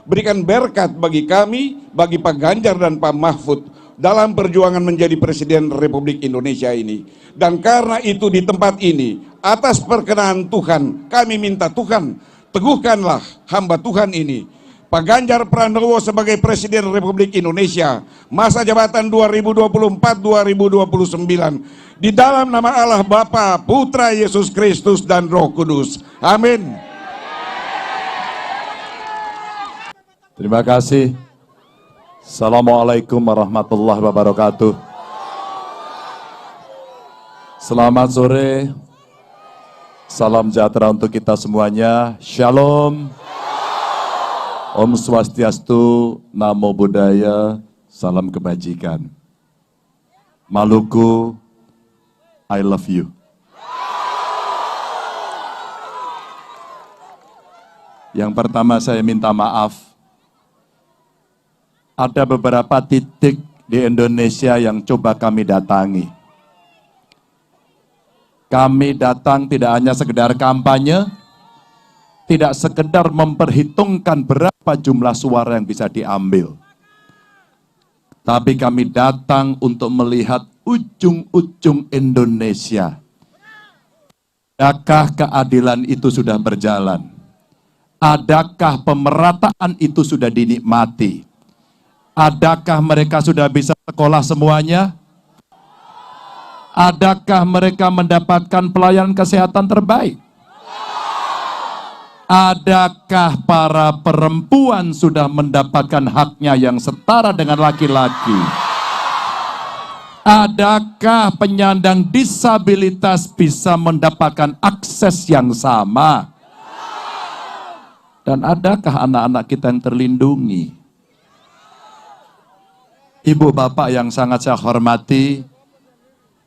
berikan berkat bagi kami, bagi Pak Ganjar dan Pak Mahfud dalam perjuangan menjadi Presiden Republik Indonesia ini. Dan karena itu di tempat ini, atas perkenan Tuhan, kami minta Tuhan, teguhkanlah hamba Tuhan ini, Pak Ganjar Pranowo sebagai Presiden Republik Indonesia, masa jabatan 2024-2029, di dalam nama Allah Bapa, Putra Yesus Kristus, dan Roh Kudus. Amin. Terima kasih. Assalamualaikum warahmatullahi wabarakatuh. Selamat sore. Salam sejahtera untuk kita semuanya. Shalom. Om Swastiastu, Namo Buddhaya, salam kebajikan. Maluku, I love you. Yang pertama saya minta maaf. Ada beberapa titik di Indonesia yang coba kami datangi. Kami datang tidak hanya sekedar kampanye, tidak sekedar memperhitungkan berapa jumlah suara yang bisa diambil. Tapi kami datang untuk melihat ujung-ujung Indonesia. Adakah keadilan itu sudah berjalan? Adakah pemerataan itu sudah dinikmati? Adakah mereka sudah bisa sekolah semuanya? Adakah mereka mendapatkan pelayanan kesehatan terbaik? Adakah para perempuan sudah mendapatkan haknya yang setara dengan laki-laki? Adakah penyandang disabilitas bisa mendapatkan akses yang sama? Dan adakah anak-anak kita yang terlindungi? Ibu bapak yang sangat saya hormati,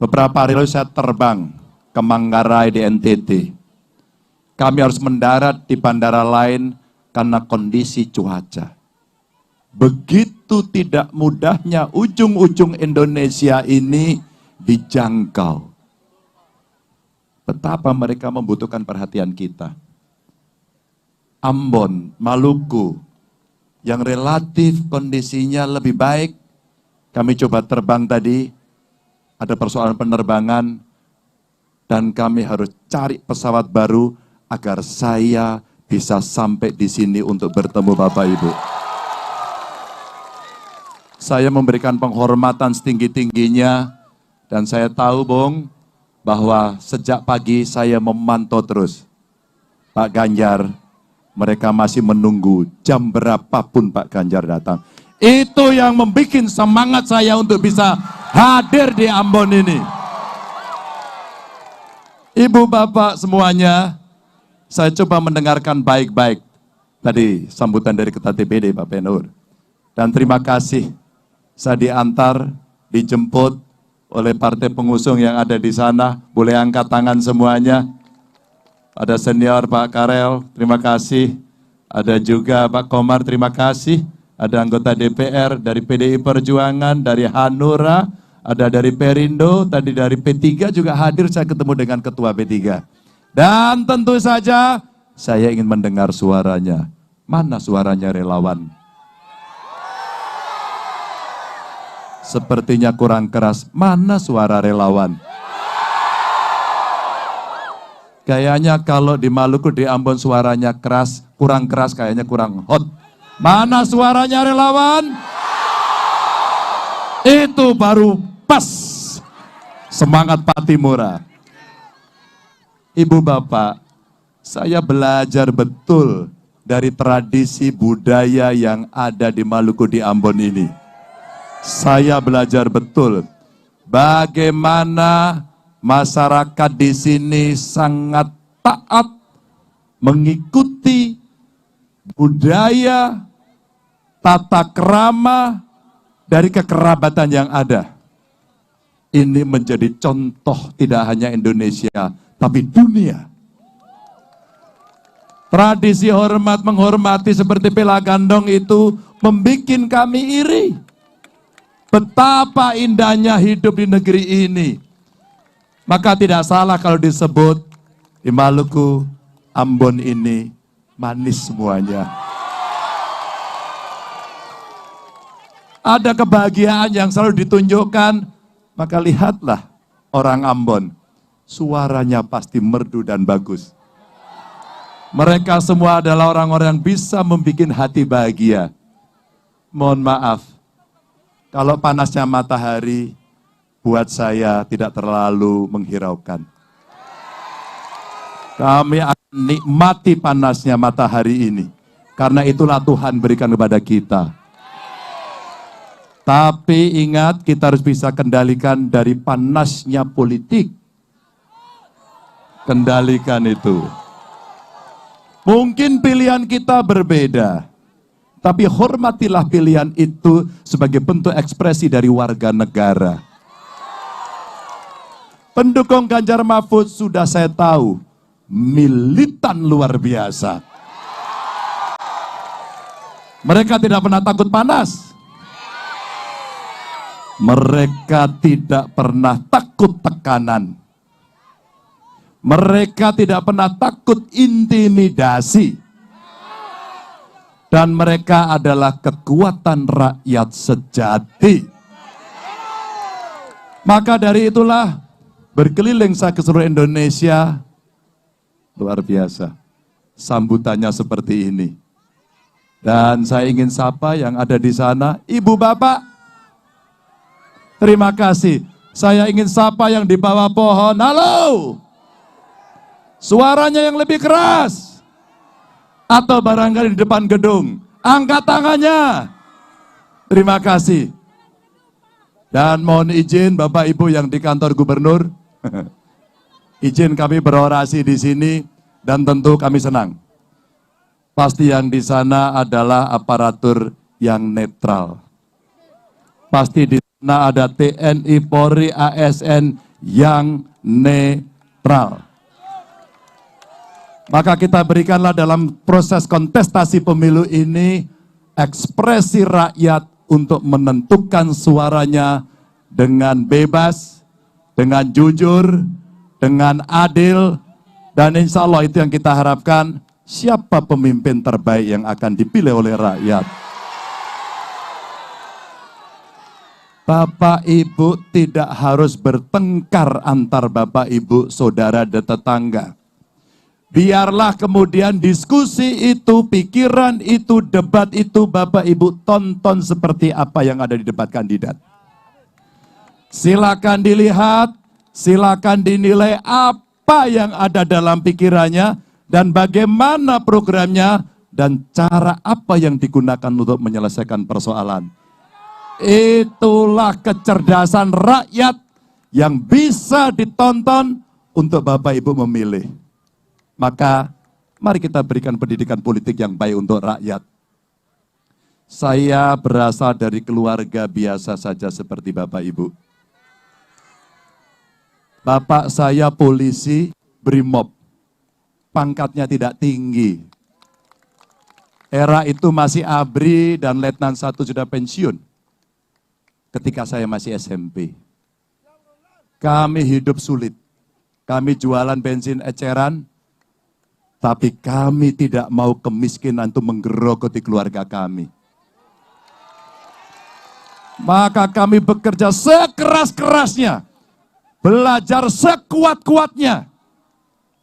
beberapa hari lalu saya terbang ke Manggarai di NTT. Kami harus mendarat di bandara lain karena kondisi cuaca. Begitu tidak mudahnya ujung-ujung Indonesia ini dijangkau. Betapa mereka membutuhkan perhatian kita. Ambon, Maluku, yang relatif kondisinya lebih baik. Kami coba terbang tadi, ada persoalan penerbangan, dan kami harus cari pesawat baru agar saya bisa sampai di sini untuk bertemu Bapak Ibu. Saya memberikan penghormatan setinggi-tingginya, dan saya tahu, Bung, bahwa sejak pagi saya memantau terus. Pak Ganjar, mereka masih menunggu jam berapapun Pak Ganjar datang. Itu yang membuat semangat saya untuk bisa hadir di Ambon ini. Ibu bapak semuanya, saya coba mendengarkan baik-baik tadi sambutan dari Ketua DPD Pak Penur. Dan terima kasih saya diantar, dijemput oleh partai pengusung yang ada di sana. Boleh angkat tangan semuanya. Ada senior Pak Karel, terima kasih. Ada juga Pak Komar, terima kasih. Ada anggota DPR dari PDI Perjuangan, dari Hanura, ada dari Perindo, tadi dari P3 juga hadir, saya ketemu dengan Ketua P3. Dan tentu saja saya ingin mendengar suaranya. Mana suaranya relawan? Sepertinya kurang keras. Mana suara relawan? Kayaknya kalau di Maluku, di Ambon suaranya keras, kurang keras, kayaknya kurang hot. Mana suaranya relawan? Itu baru pas. Semangat Pak Timura. Ibu bapak, saya belajar betul dari tradisi budaya yang ada di Maluku, di Ambon ini. Saya belajar betul bagaimana masyarakat di sini sangat taat mengikuti budaya, tata krama dari kekerabatan yang ada. Ini menjadi contoh tidak hanya Indonesia, tapi dunia. Tradisi hormat menghormati seperti Pela Gandong itu membuat kami iri. Betapa indahnya hidup di negeri ini. Maka tidak salah kalau disebut di Maluku, Ambon ini manis semuanya. ada kebahagiaan yang selalu ditunjukkan, maka lihatlah orang Ambon, suaranya pasti merdu dan bagus. Mereka semua adalah orang-orang yang bisa membuat hati bahagia. Mohon maaf, kalau panasnya matahari, buat saya tidak terlalu menghiraukan. Kami akan nikmati panasnya matahari ini, karena itulah Tuhan berikan kepada kita. Tapi ingat, kita harus bisa kendalikan dari panasnya politik. Kendalikan itu. Mungkin pilihan kita berbeda, tapi hormatilah pilihan itu sebagai bentuk ekspresi dari warga negara. Pendukung Ganjar Mahfud sudah saya tahu, militan luar biasa. Mereka tidak pernah takut panas. Mereka tidak pernah takut tekanan. Mereka tidak pernah takut intimidasi. Dan mereka adalah kekuatan rakyat sejati. Maka dari itulah, berkeliling saya ke seluruh Indonesia, luar biasa. Sambutannya seperti ini. Dan saya ingin sapa yang ada di sana, Ibu Bapak, terima kasih. Saya ingin sapa yang di bawah pohon, halo. Suaranya yang lebih keras. Atau barangkali di depan gedung, angkat tangannya. Terima kasih. Dan mohon izin Bapak Ibu yang di kantor gubernur, izin kami berorasi di sini dan tentu kami senang. Pasti yang di sana adalah aparatur yang netral. Pasti di sana ada TNI, Polri, ASN yang netral. Maka kita berikanlah dalam proses kontestasi pemilu ini ekspresi rakyat untuk menentukan suaranya dengan bebas, dengan jujur, dengan adil, dan insya Allah itu yang kita harapkan. Siapa pemimpin terbaik yang akan dipilih oleh rakyat? Bapak Ibu tidak harus bertengkar antar Bapak Ibu, saudara dan tetangga. Biarlah kemudian diskusi itu, pikiran itu, debat itu Bapak Ibu tonton seperti apa yang ada di debat kandidat. Silakan dilihat, silakan dinilai apa yang ada dalam pikirannya dan bagaimana programnya dan cara apa yang digunakan untuk menyelesaikan persoalan. Itulah kecerdasan rakyat yang bisa ditonton untuk Bapak Ibu memilih. Maka mari kita berikan pendidikan politik yang baik untuk rakyat. Saya berasal dari keluarga biasa saja seperti Bapak Ibu. Bapak saya polisi Brimob, pangkatnya tidak tinggi. Era itu masih ABRI dan Letnan 1 sudah pensiun. Ketika saya masih SMP. Kami hidup sulit. Kami jualan bensin eceran, tapi kami tidak mau kemiskinan itu menggerogoti keluarga kami. Maka kami bekerja sekeras-kerasnya, belajar sekuat-kuatnya,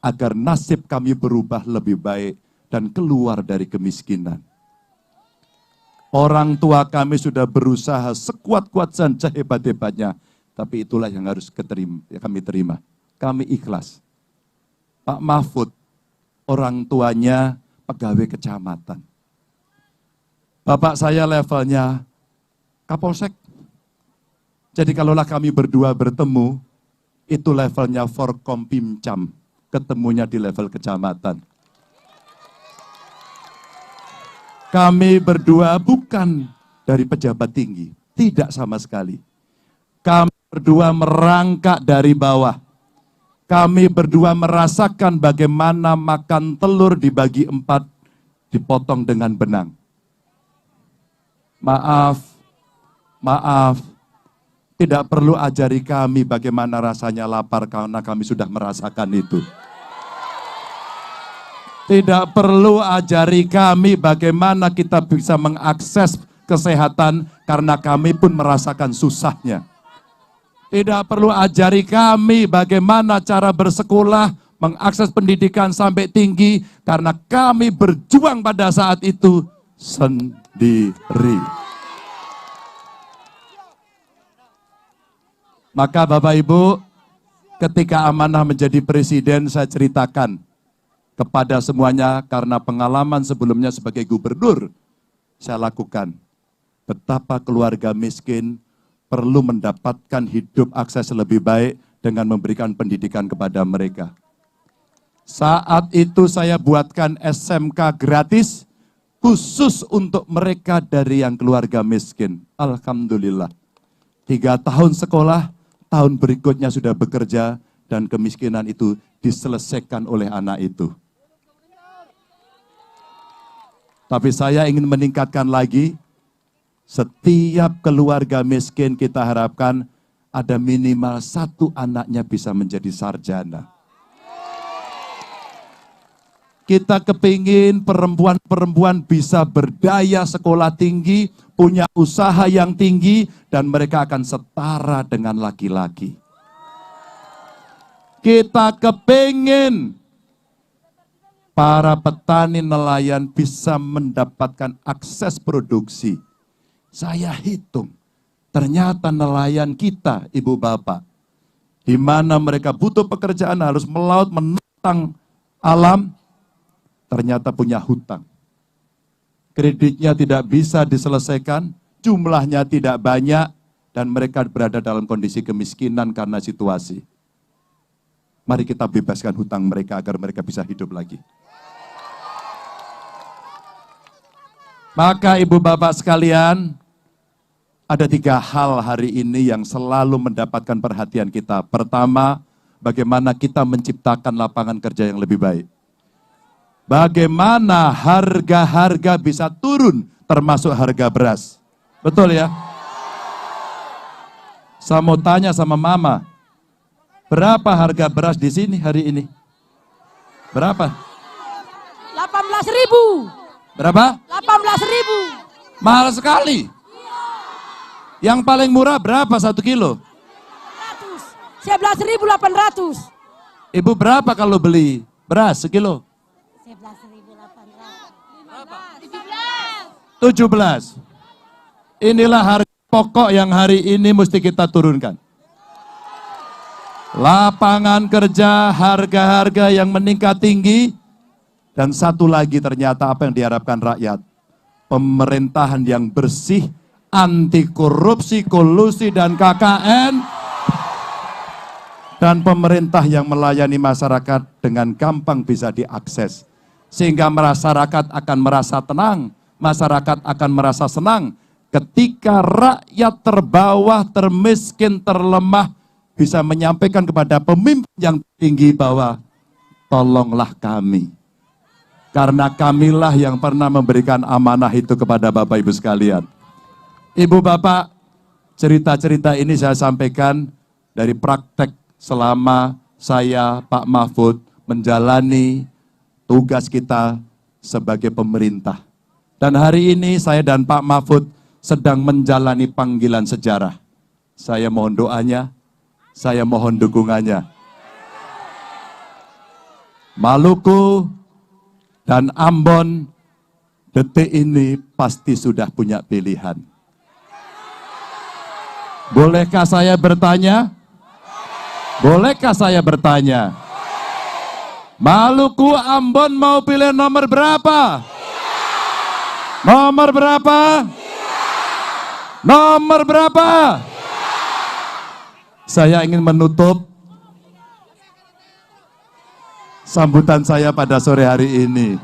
agar nasib kami berubah lebih baik dan keluar dari kemiskinan. Orang tua kami sudah berusaha sekuat-kuat dan sehebat-hebatnya, tapi itulah yang harus kami terima. Kami ikhlas. Pak Mahfud, orang tuanya pegawai kecamatan. Bapak saya levelnya Kapolsek. Jadi kalaulah kami berdua bertemu, itu levelnya Forkompimcam, ketemunya di level kecamatan. Kami berdua bukan dari pejabat tinggi, tidak sama sekali. Kami berdua merangkak dari bawah. Kami berdua merasakan bagaimana makan telur dibagi 4, dipotong dengan benang. Maaf, tidak perlu ajari kami bagaimana rasanya lapar karena kami sudah merasakan itu. Tidak perlu ajari kami bagaimana kita bisa mengakses kesehatan karena kami pun merasakan susahnya. Tidak perlu ajari kami bagaimana cara bersekolah, mengakses pendidikan sampai tinggi karena kami berjuang pada saat itu sendiri. Maka Bapak Ibu, ketika amanah menjadi presiden, saya ceritakan kepada semuanya karena pengalaman sebelumnya sebagai gubernur, saya lakukan betapa keluarga miskin perlu mendapatkan hidup akses lebih baik dengan memberikan pendidikan kepada mereka. Saat itu saya buatkan SMK gratis khusus untuk mereka dari yang keluarga miskin. Alhamdulillah. 3 tahun sekolah, tahun berikutnya sudah bekerja dan kemiskinan itu diselesaikan oleh anak itu. Tapi saya ingin meningkatkan lagi, setiap keluarga miskin kita harapkan ada minimal 1 anaknya bisa menjadi sarjana. Kita kepingin perempuan-perempuan bisa berdaya sekolah tinggi, punya usaha yang tinggi, dan mereka akan setara dengan laki-laki. Kita kepingin para petani nelayan bisa mendapatkan akses produksi. Saya hitung, ternyata nelayan kita, ibu bapak, di mana mereka butuh pekerjaan harus melaut, menentang alam, ternyata punya hutang. Kreditnya tidak bisa diselesaikan, jumlahnya tidak banyak, dan mereka berada dalam kondisi kemiskinan karena situasi. Mari kita bebaskan hutang mereka agar mereka bisa hidup lagi. Maka ibu bapak sekalian, ada 3 hal hari ini yang selalu mendapatkan perhatian kita. Pertama, bagaimana kita menciptakan lapangan kerja yang lebih baik. Bagaimana harga-harga bisa turun, termasuk harga beras. Betul ya? Saya mau tanya sama mama, berapa harga beras di sini hari ini? Berapa? 18.000. Berapa? 18.000. Mahal sekali. Yang paling murah berapa 1 kilo? 11.800. Ibu berapa kalau beli beras sekilo? 17. Inilah harga pokok yang hari ini mesti kita turunkan. Lapangan kerja, harga-harga yang meningkat tinggi, dan satu lagi ternyata apa yang diharapkan rakyat. Pemerintahan yang bersih, anti korupsi, kolusi, dan KKN, dan pemerintah yang melayani masyarakat dengan gampang bisa diakses. Sehingga masyarakat akan merasa tenang, masyarakat akan merasa senang ketika rakyat terbawah, termiskin, terlemah bisa menyampaikan kepada pemimpin yang tinggi bahwa tolonglah kami. Karena kamilah yang pernah memberikan amanah itu kepada Bapak Ibu sekalian. Ibu Bapak, cerita-cerita ini saya sampaikan dari praktek selama saya, Pak Mahfud, menjalani tugas kita sebagai pemerintah. Dan hari ini saya dan Pak Mahfud sedang menjalani panggilan sejarah. Saya mohon doanya, saya mohon dukungannya. Maluku dan Ambon detik ini pasti sudah punya pilihan. Bolehkah saya bertanya? Bolehkah saya bertanya? Maluku, Ambon mau pilih nomor berapa? Nomor berapa? Nomor berapa? Saya ingin menutup sambutan saya pada sore hari ini.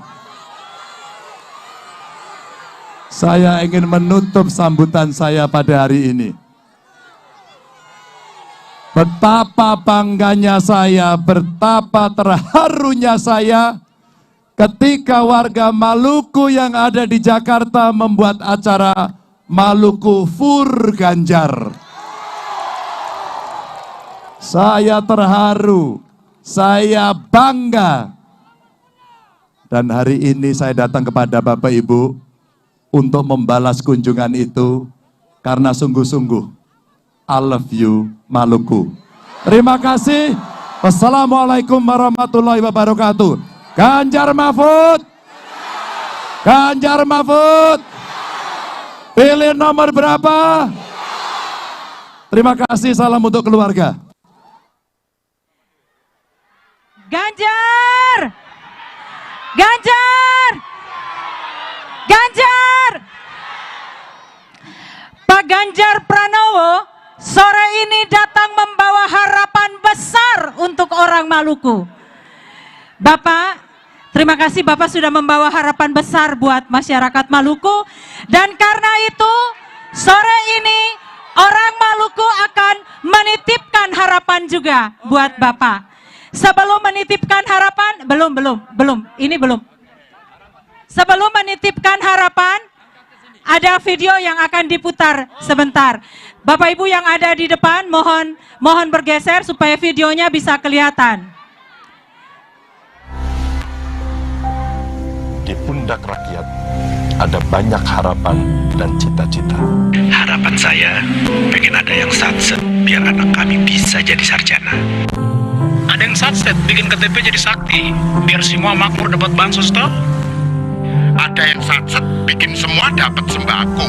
Saya ingin menutup sambutan saya pada hari ini. Betapa bangganya saya, betapa terharunya saya ketika warga Maluku yang ada di Jakarta membuat acara Maluku Fur Ganjar. Saya terharu, saya bangga. Dan hari ini saya datang kepada Bapak Ibu untuk membalas kunjungan itu karena sungguh-sungguh I love you Maluku. Terima kasih. Wassalamualaikum warahmatullahi wabarakatuh. Ganjar Mahfud. Ganjar Mahfud. Pilih nomor berapa? Terima kasih, salam untuk keluarga. Ganjar! Ganjar! Ganjar! Pak Ganjar Pranowo sore ini datang membawa harapan besar untuk orang Maluku. Bapak, terima kasih Bapak sudah membawa harapan besar buat masyarakat Maluku. Dan karena itu, sore ini orang Maluku akan menitipkan harapan juga buat Bapak. Sebelum menitipkan harapan, belum. Sebelum menitipkan harapan, ada video yang akan diputar sebentar. Bapak Ibu yang ada di depan, mohon bergeser supaya videonya bisa kelihatan. Di pundak rakyat ada banyak harapan dan cita-cita. Harapan saya, pengen ada yang satset biar anak kami bisa jadi sarjana. Ada yang satset bikin KTP jadi sakti biar semua makmur dapat bansos toh. Ada yang satset bikin semua dapat sembako.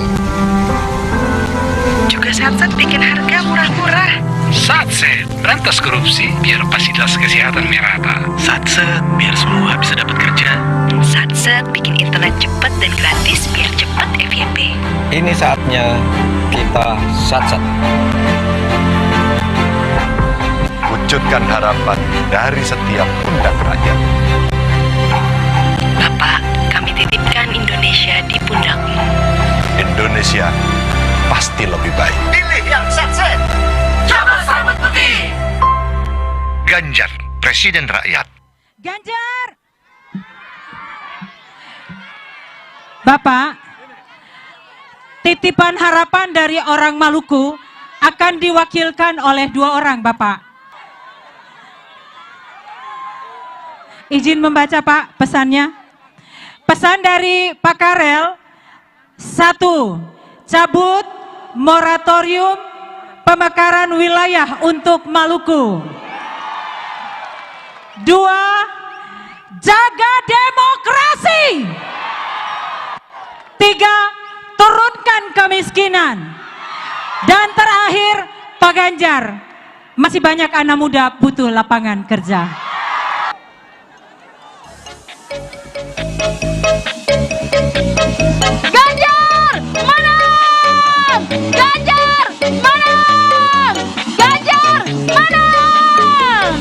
Juga satset bikin harga murah-murah. Satset berantas korupsi biar fasilitas kesehatan merata. Satset biar semua bisa dapat kerja. Satset bikin internet cepat dan gratis biar cepat FYP. Ini saatnya kita satset. Wujudkan harapan dari setiap pundak rakyat. Bapak, kami titipkan Indonesia di pundakmu. Indonesia pasti lebih baik. Pilih yang satset. Coba sahabat putih. Ganjar, Presiden Rakyat. Ganjar! Bapak, titipan harapan dari orang Maluku akan diwakilkan oleh 2 orang, Bapak. Izin membaca, Pak, pesannya. Pesan dari Pak Karel, 1. Cabut moratorium pemekaran wilayah untuk Maluku. 2. Jaga demokrasi. 3. Turunkan kemiskinan. Dan terakhir, Pak Ganjar, masih banyak anak muda butuh lapangan kerja. Ganjar menang! Ganjar menang! Ganjar menang!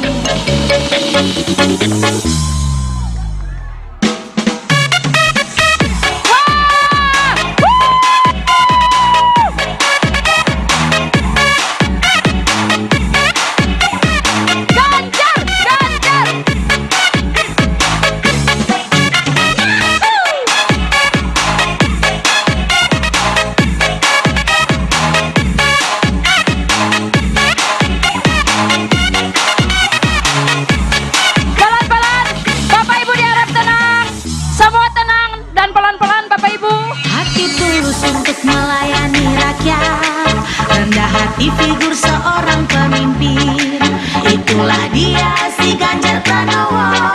Figur seorang pemimpin, itulah dia si Ganjar Pranowo,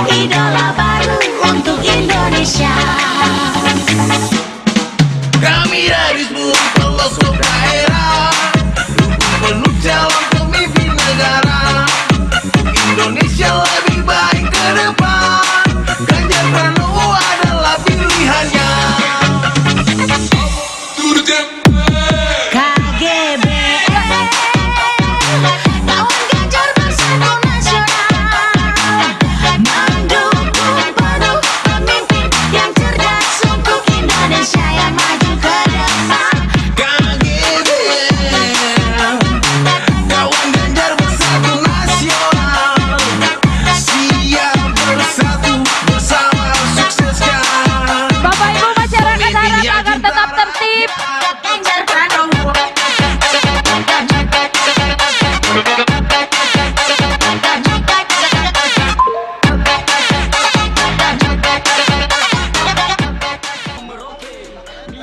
idola baru untuk Indonesia. Kami dari seluruh pelosok daerah, dukung penuh calon pemimpin negara. Indonesia lebih baik ke depan, Ganjar Pranowo adalah pilihannya.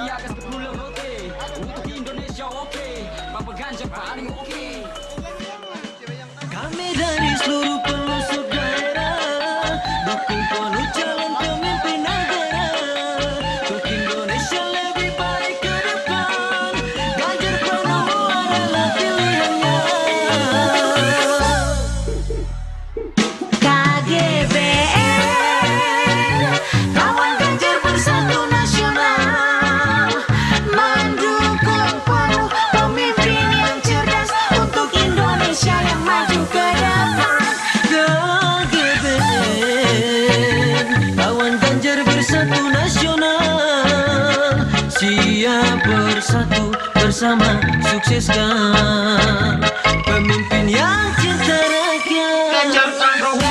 akan sepulang oke. Untuk Indonesia oke. Bapak Ganjar paling oke. Kami dari seluruh pelosok daerah dukung penuh calon pemimpin negara. Untuk Indonesia lebih baik ke depan. Ganjar Pranowo adalah pilihannya. KGBN, kawan Ganjar Bersatu Nasional, mendukung penuh pemimpin yang cerdas untuk Indonesia yang maju ke depan. KGBN, kawan Ganjar Bersatu Nasional, siap bersatu bersama sukseskan pemimpin yang cinta rakyat. Ganjar Pranowo.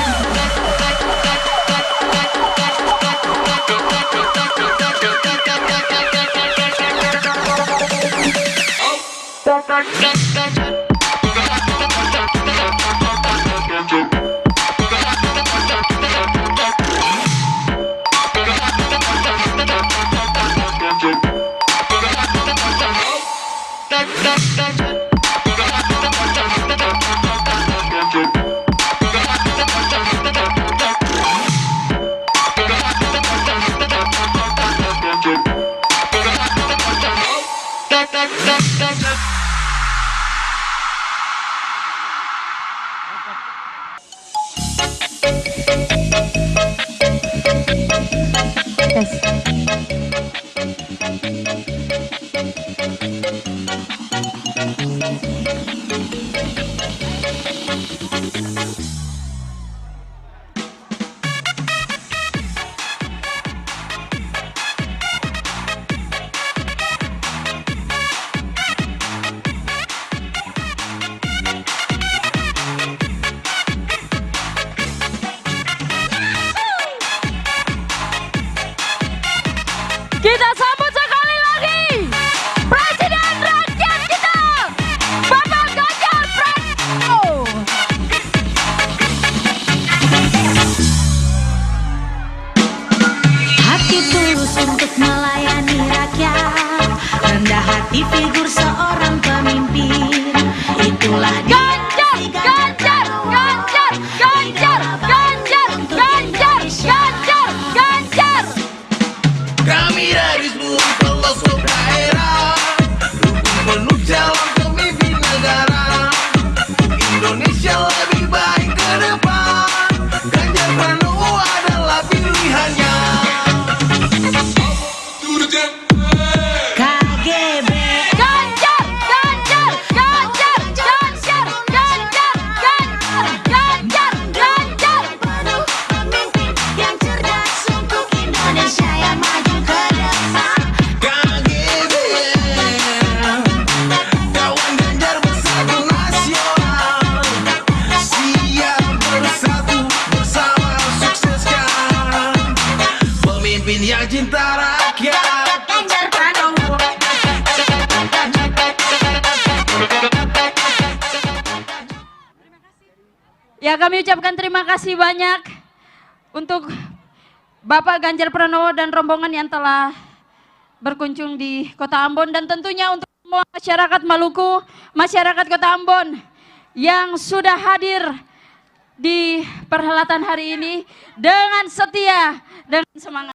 Kita sambut sekali lagi Presiden Rakyat kita, Bapak Ganjar Pranowo. Hati tulus untuk melayani rakyat, rendah hati figur seorang pemimpin. Itulah dia Ganjar, Ganjar, Ganjar, Ganjar, Ganjar, Ganjar, Ganjar, Ganjar. Kami dari seluruh pelosok daerah dukung penuh calon pemimpin negara. Indonesia lebih baik ke depan. Ganjar Pranowo adalah pilihannya. KGB. Ganjar, Ganjar, Ganjar, Ganjar, Ganjar, Ganjar, Ganjar, Ganjar. Penuh pemimpin yang cerdas untuk Indonesia yang maju ke depan. KGBN, kawan Ganjar Bersatu Nasional, siap bersatu bersama sukseskan pemimpin yang cinta rakyat. Ganjar Pranowo. Ya, kami ucapkan terima kasih banyak untuk Bapak Ganjar Pranowo dan rombongan yang telah berkunjung di Kota Ambon, dan tentunya untuk semua masyarakat Maluku, masyarakat Kota Ambon yang sudah hadir di perhelatan hari ini dengan setia, dengan semangat.